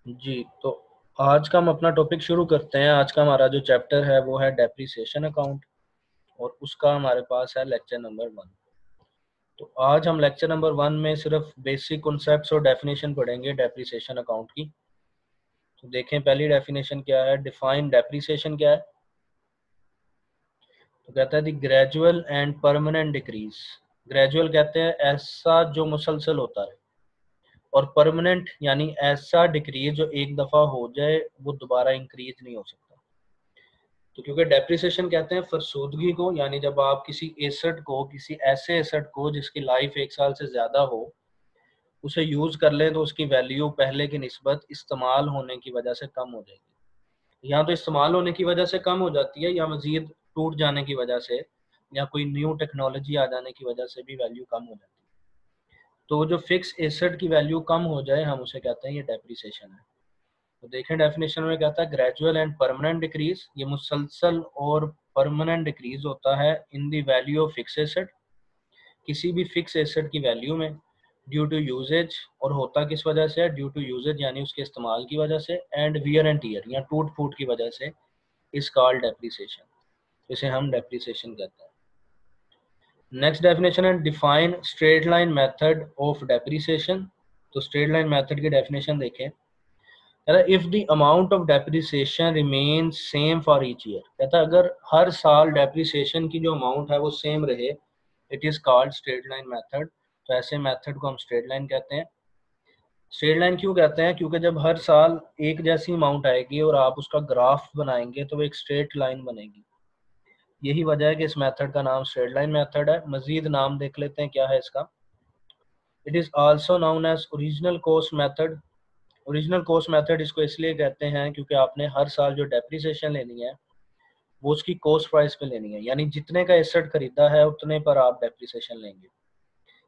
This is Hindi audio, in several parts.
जी, तो आज का हम अपना टॉपिक शुरू करते हैं। आज का हमारा जो चैप्टर है वो है डेप्रिसिएशन अकाउंट, और उसका हमारे पास है लेक्चर नंबर 1। तो आज हम लेक्चर नंबर 1 में सिर्फ बेसिक कॉन्सेप्ट्स और डेफिनेशन पढ़ेंगे डेप्रिसिएशन अकाउंट की। तो देखें, पहली डेफिनेशन क्या है, डिफाइन डेप्रिसिएशन क्या है। तो कहता है the gradual and permanent decrease. Gradual कहते हैं ऐसा जो मुसलसल होता है, और परमानेंट यानी ऐसा डिक्रीज जो एक दफ़ा हो जाए वो दोबारा इंक्रीज नहीं हो सकता। तो क्योंकि डेप्रिसिएशन कहते हैं फरसोदगी को, यानी जब आप किसी एसेट को, किसी ऐसे एसेट को जिसकी लाइफ 1 साल से ज़्यादा हो, उसे यूज़ कर लें तो उसकी वैल्यू पहले की निस्बत इस्तेमाल होने की वजह से कम हो जाएगी। या तो इस्तेमाल होने की वजह से कम हो जाती है, या मज़ीद टूट जाने की वजह से, या कोई न्यू टेक्नोलॉजी आ जाने की वजह से भी वैल्यू कम हो जाती है। तो जो फिक्स एसेट की वैल्यू कम हो जाए हम उसे कहते हैं ये डेप्रिसिएशन है। तो देखें डेफिनेशन में कहता है ग्रेजुअल एंड परमानेंट डिक्रीज, ये मुसलसल और परमानेंट डिक्रीज होता है in the value of fix asset, किसी भी फिक्स एसेट की वैल्यू में, ड्यू टू यूजेज, और होता किस वजह से है, ड्यू टू यूजेज यानी उसके इस्तेमाल की वजह से, एंड वियर एंड टीयर या टूट फूट की वजह से, इस कॉल्ड डेप्रिसिएशन, इसे हम डेप्रिसिएशन कहते हैं। नेक्स्ट डेफिनेशन है define straight line method of depreciation. तो स्ट्रेट लाइन मेथड की डेफिनेशन देखें, कहता है if the amount of depreciation remains same for each year. कहता है अगर हर साल डेप्रिसिएशन की जो अमाउंट है वो सेम रहे, it is called straight line method. तो ऐसे मेथड को हम स्ट्रेट लाइन कहते हैं। स्ट्रेट लाइन क्यों कहते हैं, क्योंकि जब हर साल एक जैसी अमाउंट आएगी और आप उसका ग्राफ बनाएंगे तो वो एक स्ट्रेट लाइन बनेगी। यही वजह है कि इस मेथड का नाम स्ट्रेट लाइन मेथड है। मजीद नाम देख लेते हैं क्या है इसका। It is also known as original cost method. Original cost method इसको इसलिए कहते हैं क्योंकि आपने हर साल जो डेप्रिसिएशन लेनी है वो उसकी कॉस्ट प्राइस पे लेनी है, यानी जितने का एसेट खरीदा है उतने पर आप डेप्रिसिएशन लेंगे,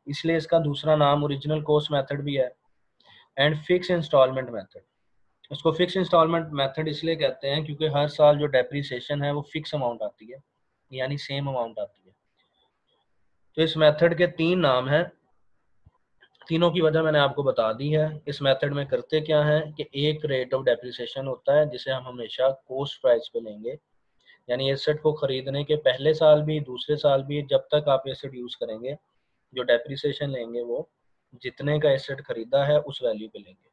इसलिए इसका दूसरा नाम ओरिजिनल कॉस्ट मेथड भी है। एंड फिक्स इंस्टॉलमेंट मेथड, इसको फिक्स इंस्टॉलमेंट मेथड इसलिए कहते हैं क्योंकि हर साल जो डेप्रिसिएशन है वो फिक्स अमाउंट आती है, यानी सेम अमाउंट आती है। तो इस मेथड के 3 नाम हैं, तीनों की वजह मैंने आपको बता दी है। इस मेथड में करते क्या है कि एक रेट ऑफ डेप्रिसिएशन होता है जिसे हम हमेशा कॉस्ट प्राइस पे लेंगे, यानी एसेट को खरीदने के पहले साल भी, दूसरे साल भी, जब तक आप एसेट यूज करेंगे, जो डेप्रिसिएशन लेंगे वो जितने का एसेट खरीदा है उस वैल्यू पे लेंगे।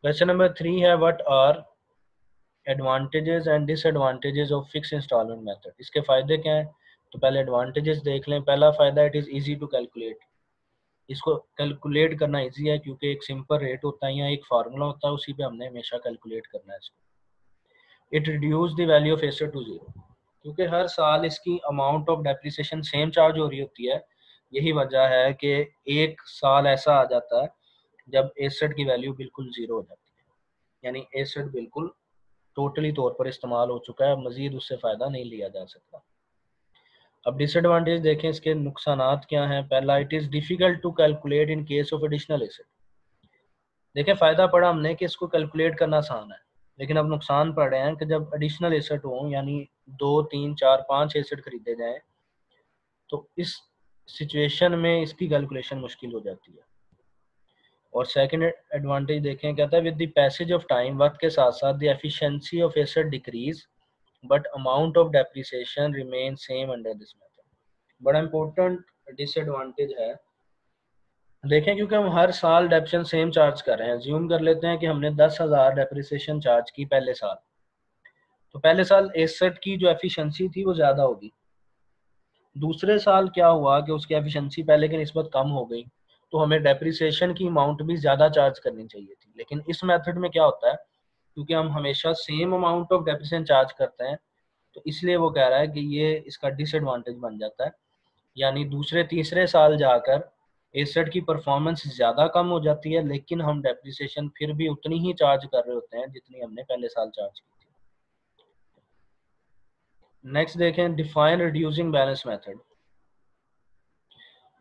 क्वेश्चन नंबर 3 है what are advantages and disadvantages of fix installment method. इसके फायदे क्या हैं। तो पहले एडवांटेजेस देख लें। पहला फायदा, it is easy to calculate. इसको कैलकुलेट करना इजी है क्योंकि एक सिंपल रेट होता है या एक फार्मूला होता है, उसी पे हमने हमेशा कैलकुलेट करना है इसको। It reduce the value of asset to zero, क्योंकि हर साल इसकी amount of depreciation same charge हो रही होती है। यही वजह है कि एक साल ऐसा आ जाता है जब एसेट की वैल्यू बिल्कुल जीरो हो जाती है, यानी एसेट बिल्कुल टोटली तौर पर इस्तेमाल हो चुका है, मजीद उससे फ़ायदा नहीं लिया जा सकता। अब डिसएडवांटेज देखें, इसके नुकसानात क्या हैं। पहला, it is difficult to calculate in case of additional asset. देखिए फ़ायदा पड़ा हमने कि इसको कैलकुलेट करना आसान है, लेकिन अब नुकसान पड़ रहे हैं कि जब एडिशनल एसेट हो, यानी 2, 3, 4, 5 एसेट खरीदे जाएँ, तो इस सिचुएशन में इसकी कैलकुलेशन मुश्किल हो जाती है। और सेकंड एडवांटेज देखें, कहता है with the passage of time, वक्त के साथ साथ the efficiency of asset decrease but amount of depreciation remain same under this method. बड़ा इंपॉर्टेंट डिसएडवांटेज है। देखें, क्योंकि हम हर साल डेप्शन सेम चार्ज कर रहे हैं, ज्यूम कर लेते हैं कि हमने 10,000 डेप्रिसिएशन चार्ज की पहले साल, तो पहले साल एसेट की जो एफिशिएंसी थी वो ज़्यादा होगी। दूसरे साल क्या हुआ कि उसकी एफिशिएंसी पहले की निस्बत कम हो गई, तो हमें डेप्रिसिएशन की अमाउंट भी ज़्यादा चार्ज करनी चाहिए थी। लेकिन इस मेथड में क्या होता है, क्योंकि हम हमेशा same amount of depreciation charge करते हैं, तो इसलिए वो कह रहा है कि ये इसका डिसएडवांटेज बन जाता है, यानी दूसरे तीसरे साल जाकर एसेट की परफॉर्मेंस ज़्यादा कम हो जाती है, लेकिन हम डेप्रिसिएशन फिर भी उतनी ही चार्ज कर रहे होते हैं जितनी हमने पहले साल चार्ज की थी। नेक्स्ट देखें, डिफाइन रिड्यूसिंग बैलेंस मेथड।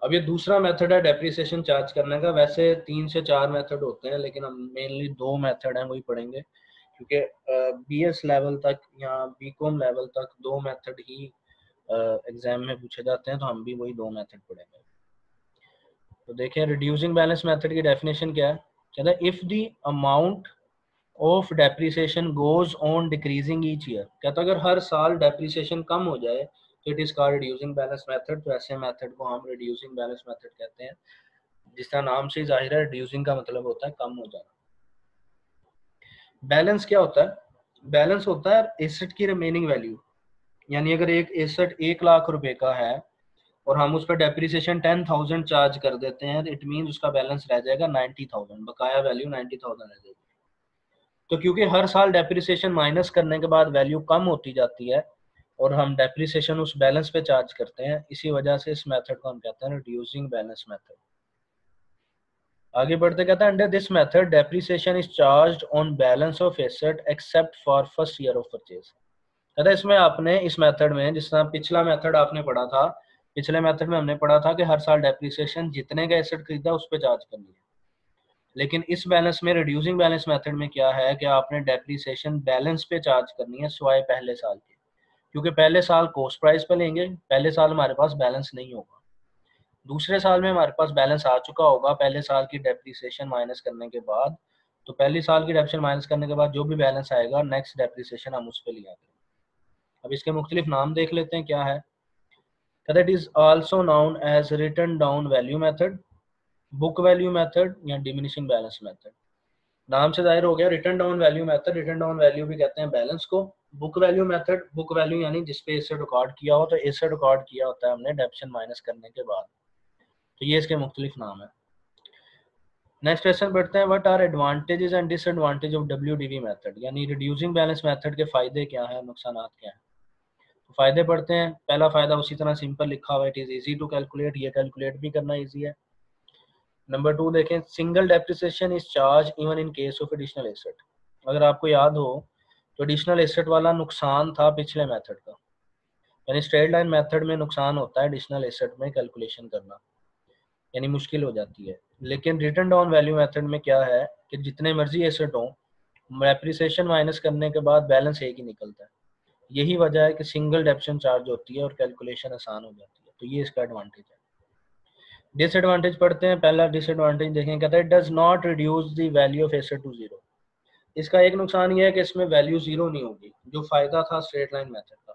अब ये दूसरा मेथड है डेप्रिसिएशन चार्ज करने का। वैसे 3 से 4 मेथड होते हैं, लेकिन हम मेनली 2 मेथड हैं वही पढ़ेंगे, क्योंकि बीएस लेवल तक या बीकॉम लेवल तक 2 मेथड ही एग्जाम में पूछे जाते हैं, तो हम भी वही 2 मेथड पढ़ेंगे। तो देखें, रिड्यूसिंग बैलेंस मेथड की डेफिनेशन क्या है। कहता है if the amount of depreciation goes on decreasing each year, कहता है अगर हर साल डेप्रिसिएशन कम हो जाए तो it is called reducing balance method. तो ऐसे मेथड को हम रिड्यूसिंग बैलेंस मेथड कहते हैं, जिसका नाम से जाहिर है रिड्यूसिंग का मतलब होता है कम हो जाना। बैलेंस क्या होता है? बैलेंस होता है एसेट की रिमेनिंग वैल्यू, यानी अगर एक एसेट 1,00,000 रुपए का है और हम उस पर डेप्रिसिएशन 10,000 चार्ज कर देते हैं, तो इट मीन उसका बैलेंस रह जाएगा 90,000, बकाया वैल्यू 90,000 रह जाएगी। तो क्योंकि हर साल डेप्रिसिएशन माइनस करने के बाद वैल्यू कम होती जाती है और हम डेप्रिसिएशन उस बैलेंस पे चार्ज करते हैं, इसी वजह से इस मेथड को हम कहते हैं रिड्यूसिंग बैलेंस मेथड। आगे बढ़ते कहता है under this method depreciation is charged on balance of asset except for first year of purchase. कहता है इसमें आपने इस मेथड में, जिस तरह पिछला मेथड आपने पढ़ा था, पिछले मेथड में हमने पढ़ा था कि हर साल डेप्रिसिएशन जितने का एसेट खरीदा उस पर चार्ज करनी है, लेकिन इस बैलेंस में रिड्यूसिंग बैलेंस मेथड में क्या है कि आपने डेप्रिसिएशन बैलेंस पे चार्ज करनी है सिवाय पहले साल के, क्योंकि पहले साल कॉस्ट प्राइस पे लेंगे, पहले साल हमारे पास बैलेंस नहीं होगा, दूसरे साल में हमारे पास बैलेंस आ चुका होगा पहले साल की डेप्रिसिएशन माइनस करने के बाद, तो पहली साल की डेप्रिसिएशन माइनस करने के बाद जो भी बैलेंस आएगा नेक्स्ट डेप्रिसिएशन हम उस पर लिया करेंगे। अब इसके मुख्तलिफ नाम देख लेते हैं क्या है। It is also known as written down value method, book value method या डिमिनिशिंग बैलेंस मेथड। नाम से जाहिर हो गया written down value method, written down value भी कहते हैं बैलेंस को। Book value method, book value यानी जिसपे एसेट रिकॉर्ड किया हो, तो एसेट रिकॉर्ड किया होता है हमने डेप्रिसिएशन माइनस करने के बाद। तो ये इसके मुख्तलिफ नाम है। नेक्स्ट क्वेश्चन बढ़ते हैं, what are advantages and disadvantage of WDV method, यानी रिड्यूसिंग बैलेंस मेथड के फायदे क्या है, नुकसान क्या है। तो फायदे पढ़ते हैं। पहला फायदा उसी तरह सिंपल लिखा हुआ है, it is easy to calculate, ये कैलकुलेट भी करना इजी है। नंबर 2 देखें, single depreciation is charge even in case of additional asset. अगर आपको याद हो तो एडिशनल एसेट वाला नुकसान था पिछले मेथड का, यानी स्ट्रेट लाइन मेथड में नुकसान होता है एडिशनल एसेट में कैलकुलेशन करना, यानी मुश्किल हो जाती है। लेकिन रिटर्न डाउन वैल्यू मेथड में क्या है कि जितने मर्जी एसेट हो, डेप्रिसिएशन माइनस करने के बाद बैलेंस एक ही निकलता है। यही वजह है कि सिंगल डेप्रिसिएशन चार्ज होती है और कैलकुलेशन आसान हो जाती है। तो ये इसका एडवांटेज है। डिसएडवांटेज पढ़ते हैं। पहला डिसएडवांटेज देखें, कहता है it does not reduce the value of asset to zero. इसका एक नुकसान ये है कि इसमें वैल्यू जीरो नहीं होगी, जो फायदा था स्ट्रेट लाइन मेथड का।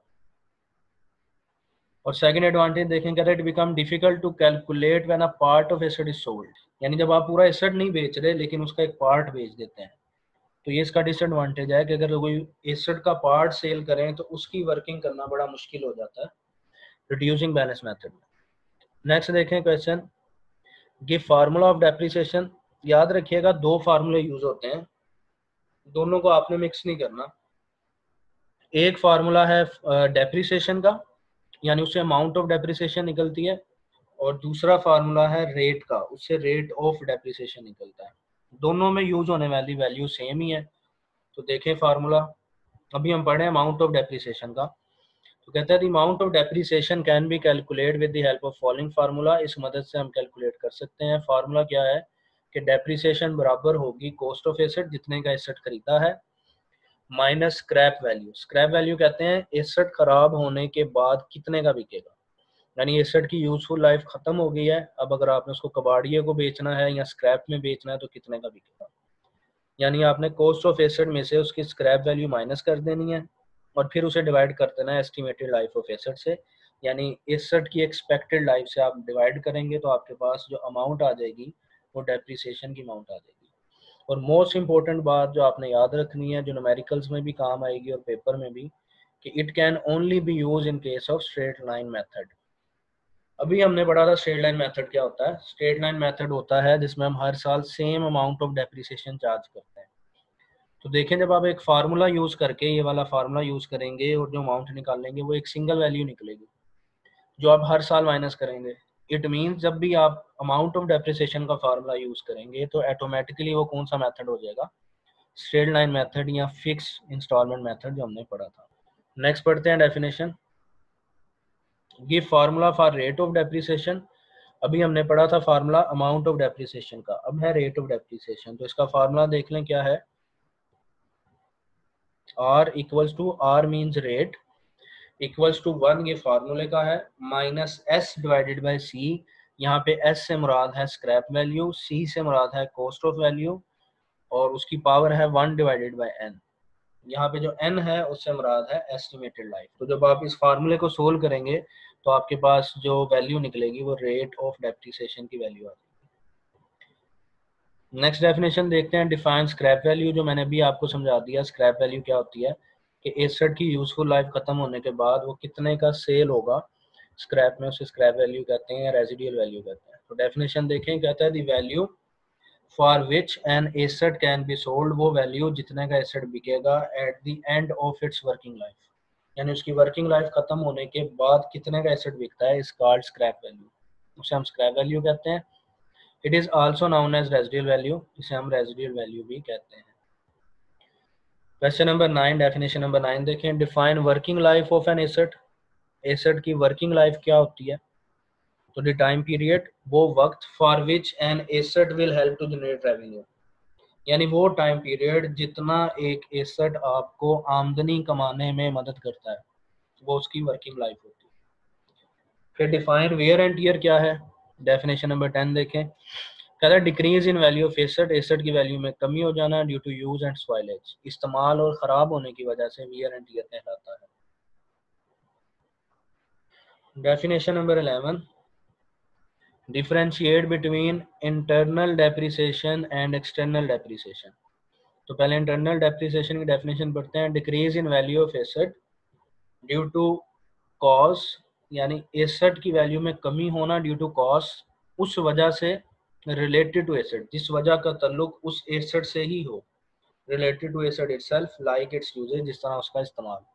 और सेकंड एडवांटेज देखें, कहता है it become difficult to calculate when a part of asset is sold, यानी जब आप पूरा एसेट नहीं बेच रहे लेकिन उसका एक पार्ट बेच देते हैं, तो ये इसका डिसएडवांटेज है कि अगर कोई एसेट का पार्ट सेल करें तो उसकी वर्किंग करना बड़ा मुश्किल हो जाता है रिड्यूसिंग बैलेंस मेथड में। नेक्स्ट देखें question, give formula of depreciation. याद रखिएगा दो फार्मूले यूज होते हैं, दोनों को आपने मिक्स नहीं करना। एक फार्मूला है डेप्रिसिएशन का, यानी उससे अमाउंट ऑफ डेप्रिसिएशन निकलती है, और दूसरा फार्मूला है रेट का, उससे रेट ऑफ डेप्रिसिएशन निकलता है। दोनों में यूज होने वाली वैल्यू सेम ही है। तो देखें फार्मूला, अभी हम पढ़े अमाउंट ऑफ डेप्रिसिएशन का। तो कहते हैं the amount of depreciation can be calculate with the help of following formula. इस मदद से हम कैलकुलेट कर सकते हैं। फार्मूला क्या है कि डेप्रिसिएशन बराबर होगी कॉस्ट ऑफ एसेट, जितने का एसेट खरीदा है, minus scrap value. Scrap value कहते हैं एसेट खराब होने के बाद कितने का बिकेगा, यानी एसेट की यूजफुल लाइफ खत्म हो गई है, अब अगर आपने उसको कबाड़िए को बेचना है या स्क्रैप में बेचना है तो कितने का बिकेगा। यानी आपने कॉस्ट ऑफ एसेट में से उसकी स्क्रैप वैल्यू माइनस कर देनी है और फिर उसे डिवाइड कर देना है एस्टिमेटेड लाइफ ऑफ एसेट से, यानी एसेट की एक्सपेक्टेड लाइफ से आप डिवाइड करेंगे तो आपके पास जो अमाउंट आ जाएगी वो डेप्रिसिएशन की अमाउंट आ जाएगी। और मोस्ट इंपॉर्टेंट बात जो आपने याद रखनी है, जो न्यूमेरिकल्स में भी काम आएगी और पेपर में भी, कि it can only B use in case of straight line method. अभी हमने पढ़ा था स्ट्रेट लाइन मेथड क्या होता है। स्ट्रेट लाइन मेथड होता है जिसमें हम हर साल same amount of depreciation charge करते हैं। तो देखें जब आप एक फार्मूला यूज करके, ये वाला फार्मूला यूज करेंगे और जो अमाउंट निकालेंगे वो एक सिंगल वैल्यू निकलेगी जो आप हर साल माइनस करेंगे। इट मीन्स जब भी आप अमाउंट ऑफ डेप्रिसिएशन का फार्मूला यूज करेंगे तो ऑटोमेटिकली वो कौन सा मेथड हो जाएगा, स्ट्रेट लाइन मेथड या फिक्स इंस्टॉलमेंट मेथड जो हमने पढ़ा था। नेक्स्ट पढ़ते हैं definition, give formula for rate of depreciation. अभी हमने पढ़ा था फार्मूला अमाउंट ऑफ डेप्रिसिएशन का, अब है रेट ऑफ डेप्रिसिएशन। तो इसका फार्मूला देख लें क्या है, R equals to, R means rate, equals to 1 ये फार्मूले का है, minus S divided by C, यहाँ पे एस से मुराद है स्क्रैप वैल्यू, सी से मुराद है कॉस्ट ऑफ वैल्यू, और उसकी पावर है 1 डिवाइडेड बाई एन। यहाँ पे जो n है उससे मुराद है एस्टिमेटेड लाइफ। तो जब आप इस फार्मूले को सोल्व करेंगे तो आपके पास जो वैल्यू निकलेगी वो रेट ऑफ डेप्रिसिएशन की वैल्यू आती है। नेक्स्ट डेफिनेशन देखते हैं, डिफाइन स्क्रैप वैल्यू, जो मैंने भी आपको समझा दिया। स्क्रैप वैल्यू क्या होती है कि एसेट की यूजफुल लाइफ खत्म होने के बाद वो कितने का सेल होगा स्क्रैप में, उसे स्क्रैप वैल्यू कहते हैं या रेजिडुअल वैल्यू कहते हैं। तो डेफिनेशन देखें, कहता है the value for which an asset can be sold, वो वैल्यू जितने का एसेट बिकेगा at the end of its working life, यानी उसकी वर्किंग लाइफ खत्म होने के बाद कितने का एसेट बिकता है, इस कॉल्ड स्क्रैप वैल्यू, उसे हम स्क्रैप वैल्यू कहते हैं। It is also known as residual value, इसे हम रेजिडुअल वैल्यू भी कहते हैं। क्वेश्चन नंबर 9, डेफिनेशन नंबर 9 देखें, define working life of an asset, asset की वर्किंग लाइफ क्या होती है। तो द टाइम पीरियड, वो वक्त for which an asset will help to generate revenue, यानी वो टाइम पीरियड जितना एक एसेट आपको आमदनी कमाने में मदद करता है, वो उसकी वर्किंग लाइफ होती है। फिर डिफाइन वेयर एंड टियर क्या है, डेफिनेशन नंबर 10 देखें, कहता है decrease in value of asset, asset की वैल्यू में कमी हो जाना due to use and spoilage, इस्तेमाल और खराब होने की वजह से वेयर एंड टियर कहलाता है। Definition number 11, differentiate between internal depreciation and external depreciation. तो पहले इंटरनल डेप्रिसिएशन की डेफिनेशन पढ़ते हैं, decrease in value of asset due to cause, यानी एसेट की वैल्यू में कमी होना ड्यू टू कॉज, उस वजह से, रिलेटेड टू एसेट, जिस वजह का ताल्लुक उस एसेट से ही हो, related to asset itself like its usage, जिस तरह उसका इस्तेमाल।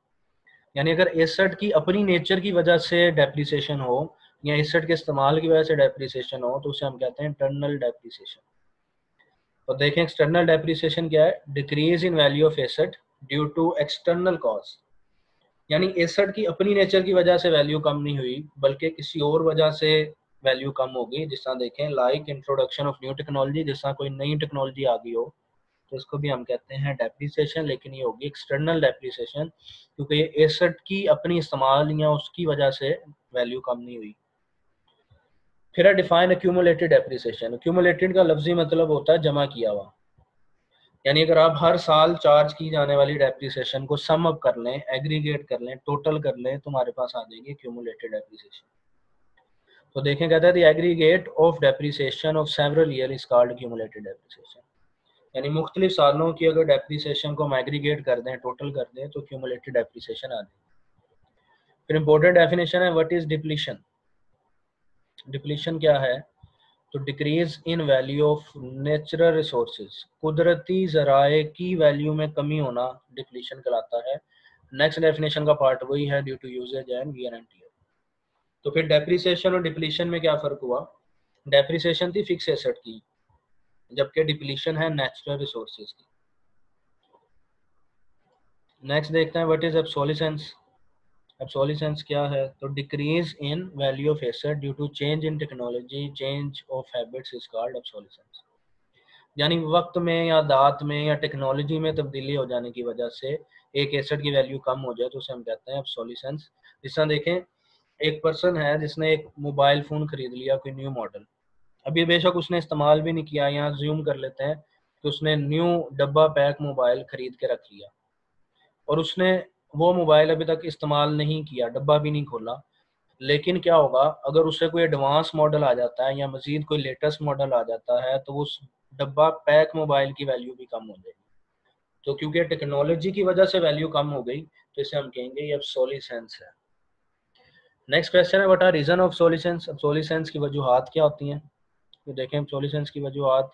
यानी अगर एसेट की अपनी नेचर की वजह से डेप्रिसिएशन हो या एसेट के इस्तेमाल की वजह से डेप्रिसिएशन हो तो उसे हम कहते हैं इंटरनल डेप्रिसिएशन। तो देखें एक्सटर्नल डेप्रिसिएशन क्या है, decrease in value of asset due to external cause, यानी एसेट की अपनी नेचर की वजह से वैल्यू कम नहीं हुई बल्कि किसी और वजह से वैल्यू कम होगी। जिस तरह देखें like introduction of new technology, जिस तरह कोई नई टेक्नोलॉजी आ गई हो तो इसको भी हम कहते हैं डेप्रिसिएशन, लेकिन ये होगी एक्सटर्नल डेप्रिसिएशन क्योंकि ये एसेट की अपनी इस्तेमाल या उसकी वजह से वैल्यू कम नहीं हुई। फिर है डिफाइन एक्यूमुलेटेड डेप्रिसिएशन, एक्यूमुलेटेड का लफ्जी मतलब होता है जमा किया हुआ, यानी अगर आप हर साल चार्ज की जाने वाली डेप्रिसिएशन को सम अप कर लें, एग्रीगेट कर लें, टोटल कर लें, तो हमारे पास आ जाएगी एक्यूमुलेटेड डेप्रिसिएशन। तो देखें, कहता है the aggregate of depreciation of several year is called accumulated depreciation, यानी मुख्तलिफ सालों की अगर डेप्रिसिएशन को हम एग्रीगेट कर दें, टोटल कर दें, तो एक्यूमुलेटेड डेप्रिसिएशन आ जाएगी। फिर इंपॉर्टेंट डेफिनेशन है, व्हाट इज डिप्लीशन। डिप्लीशन क्या है, तो decrease in value of natural resources, कुदरती ज़राए की वैल्यू में कमी होना डिप्लीशन कहलाता है। नेक्स्ट डेफिनेशन का पार्ट वही है, due to usage and wear and tear. तो फिर डेप्रिसिएशन और डिप्लीशन में क्या फ़र्क हुआ, डेप्रिसिएशन थी फिक्स एसेट की जबकि डिप्लीशन है नेचुरल रिसोर्सेज की। नेक्स्ट देखते हैं, व्हाट इज ऑब्सोलिसेंस। ऑब्सोलिसेंस क्या है, तो decrease in value of asset due to change in technology, change of habits is called obsolescence, यानी वक्त में या दात में या टेक्नोलॉजी में तब्दीली हो जाने की वजह से एक एसेट की वैल्यू कम हो जाए तो उसे हम कहते हैं ऑब्सोलिसेंस। जिस तरह देखें, एक पर्सन है जिसने एक मोबाइल फ़ोन खरीद लिया, कोई न्यू मॉडल, अभी बेशक उसने इस्तेमाल भी नहीं किया, यहाँ ज्यूम कर लेते हैं कि उसने न्यू डब्बा पैक मोबाइल खरीद के रख लिया और उसने वो मोबाइल अभी तक इस्तेमाल नहीं किया, डब्बा भी नहीं खोला, लेकिन क्या होगा अगर उससे कोई एडवांस मॉडल आ जाता है या मजीद कोई लेटेस्ट मॉडल आ जाता है तो उस डब्बा पैक मोबाइल की वैल्यू भी कम हो जाएगी। तो क्योंकि टेक्नोलॉजी की वजह से वैल्यू कम हो गई तो इसे हम कहेंगे ये ऑब्सोलिसेंस है। नेक्स्ट क्वेश्चन है, what are reason of obsolescence. Obsolescence की वजूहात क्या होती हैं, तो देखें ऑब्सोलिसेंस की वजूहात,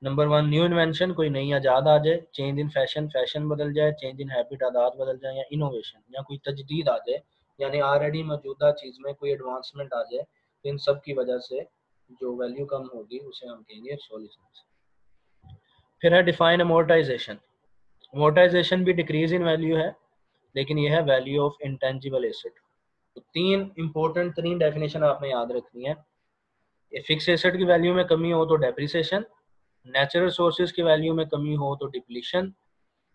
नंबर 1 न्यू इन्वेंशन, कोई नई आजाद आ जाए, चेंज इन फैशन, फैशन बदल जाए, चेंज इन हैबिट, आदत बदल जाए, या इनोवेशन या कोई तजदीद आ जाए, यानी ऑलरेडी मौजूदा चीज़ में कोई एडवांसमेंट आ जाए, तो इन सब की वजह से जो वैल्यू कम होगी उसे हम कहेंगे ऑब्सोलिसेंस। फिर है डिफाइन अमोर्टाइजेशन। अमोर्टाइजेशन भी डिक्रीज इन वैल्यू है लेकिन यह है वैल्यू ऑफ इंटेंजिबल एसेट। तो 3 इंपॉर्टेंट 3 डेफिनेशन आपने याद रखनी है, फिक्स एसेट की वैल्यू में कमी हो तो डेप्रिसिएशन, नेचुरल रिसोर्सेज की वैल्यू में कमी हो तो डिप्लीशन,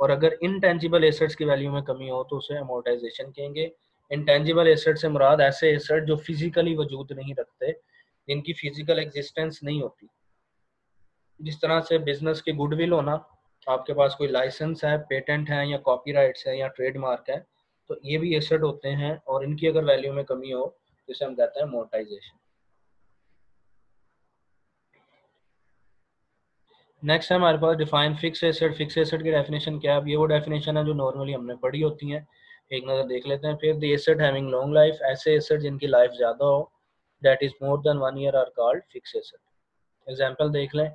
और अगर इनटेंजिबल एसेट्स की वैल्यू में कमी हो तो उसे अमोर्टाइजेशन कहेंगे। इनटेंजिबल एसेट से मुराद ऐसे एसेट जो फिजिकली वजूद नहीं रखते, जिनकी फिजिकल एग्जिस्टेंस नहीं होती। जिस तरह से बिजनेस की गुडविल होना, आपके पास कोई लाइसेंस है, पेटेंट है या कॉपीराइट्स है या ट्रेडमार्क है, तो ये भी एसेट होते हैं और इनकी अगर वैल्यू में कमी हो तो इसे हम कहते हैं मोनेटाइजेशन। नेक्स्ट है हमारे पास define fix asset. Fix asset की डेफिनेशन क्या है? अब ये वो डेफिनेशन है जो नॉर्मली हमने पढ़ी होती है, एक नज़र देख लेते हैं फिर। The asset having long life, ऐसे एसेट जिनकी लाइफ ज़्यादा हो, that is more than 1 year are called fix asset. Example देख लें,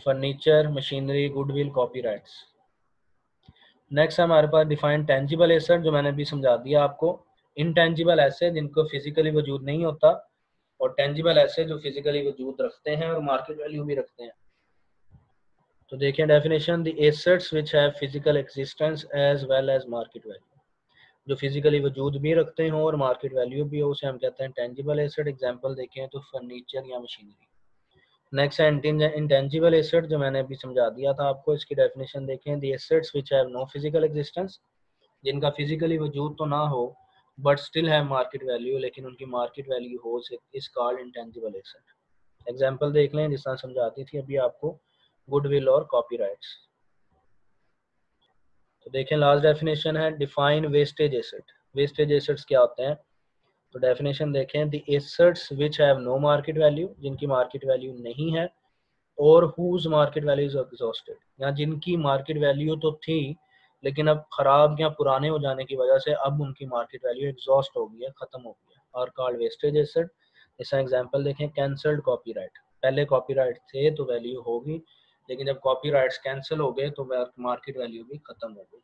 furniture, machinery, goodwill, copyrights. Next है हमारे पास डिफाइन टेंजिबल एसेट, जो मैंने अभी समझा दिया आपको। इनटेंजिबल ऐसे जिनको फिजिकली वजूद नहीं होता, और टेंजिबल ऐसे जो फिजिकली वजूद रखते हैं और मार्केट वैल्यू भी रखते हैं। तो देखिए definition, the assets which have physical existence as well as market value, जो फिजिकली वजूद भी रखते हो और मार्केट वैल्यू भी हो, उसे हम कहते हैं टेंजिबल एसेट। एग्जांपल देखें तो फर्नीचर या मशीनरी। नेक्स्ट है इंटेंजिबल एसेट, जो मैंने अभी समझा दिया था आपको, इसकी डेफिनेशन देखें, the assets which have no physical existence, जिनका फिजिकली वजूद तो ना हो बट स्टिल है मार्केट वैल्यू, लेकिन उनकी मार्केट वैल्यू हो, is called intangible asset. Example देख लें जिस तरह समझाती थी अभी आपको, गुडविल और कॉपीराइट्स। तो देखें लास्ट डेफिनेशन है define wastage asset. Wastage assets क्या होते हैं? तो डेफिनेशन देखें, the assets which have no market value, जिनकी मार्केट वैल्यू नहीं है, और whose market value is exhausted, या जिनकी मार्केट वैल्यू तो थी लेकिन अब खराब या पुराने हो जाने की वजह से अब उनकी मार्केट वैल्यू एग्जॉस्ट हो गई है, खत्म हो गई है, और कॉल्ड वेस्टेज एसेट। इसका एग्जांपल देखें, कैंसल्ड कॉपीराइट, पहले कॉपीराइट थे तो वैल्यू होगी, लेकिन जब कॉपीराइट्स कैंसिल हो गए तो मार्केट वैल्यू भी खत्म हो गई।